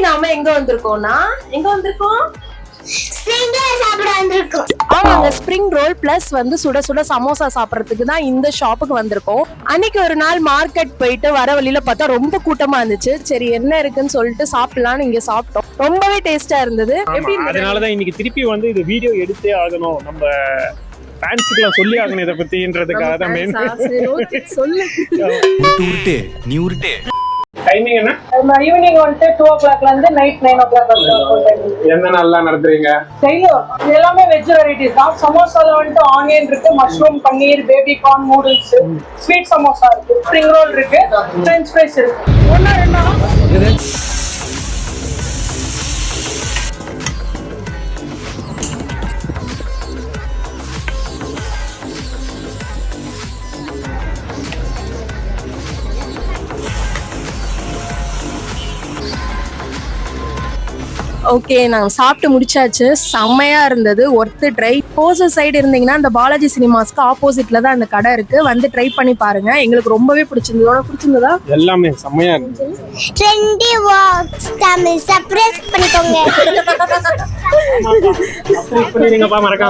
நாம எங்க வந்திருக்கோம்னா spring roll plus வந்து சுட சுட சமோசா சாப்பிடறதுக்கு தான் இந்த ஷாப்புக்கு வந்திருக்கோம். அன்னைக்கு ஒரு நாள் மார்க்கெட் போயிட்டு வர வழியில பார்த்தா ரொம்ப கூட்டமா இருந்துச்சு. சரி என்ன இருக்குன்னு சொல்லிட்டு சாப்பிடலாம்னு இங்க சாப்பிட்டோம். ரொம்பவே டேஸ்டா இருந்தது. அதனாலதான் இன்னைக்கு திருப்பி வந்து இது வீடியோ எடுத்தே ஆகணும், நம்ம ஃபேன்ஸுக்குலாம் சொல்லி ஆகணும் இதை பத்தின்றதுக்காக தான் மெயின். நீ உருட்டு டைமிங் என்ன? ஈவினிங் வந்துட்டு 2 o'clock இருந்து நைட் 9 o'clock வரைக்கும். என்ன நல்லா நடத்துறீங்க? எல்லாமே வெஜ் வெரைட்டிஸ் தான். சமோசால வந்துட்டு ஆனியன் இருக்கு, mushroom, paneer, baby corn, noodles, sweet samosa இருக்கு, ஸ்ப்ரிங் ரோல் இருக்கு, ஃப்ரெஞ்ச் ஃப்ரைஸ் இருக்கு. ஒண்ணா ரெண்டா? ஓகே, நாங்கள் சாப்பிட்டு முடிச்சாச்சு. செம்மையா இருந்தது, ஒர்த்து ட்ரை. போசர் சைடு இருந்தீங்கன்னா அந்த பாலாஜி சினிமாஸ்க்கு ஆப்போசிட்ல தான் அந்த கடை இருக்கு, வந்து ட்ரை பண்ணி பாருங்க. எங்களுக்கு ரொம்பவே பிடிச்சிருந்தது. உனக்கு பிடிச்சிருந்ததா? எல்லாமே செம்மையா இருக்கு. ட்ரெண்டி வாக்ஸ் தமிழ் சப்ஸ்கிரைப் பண்ணிக்கோங்க. மறக்காம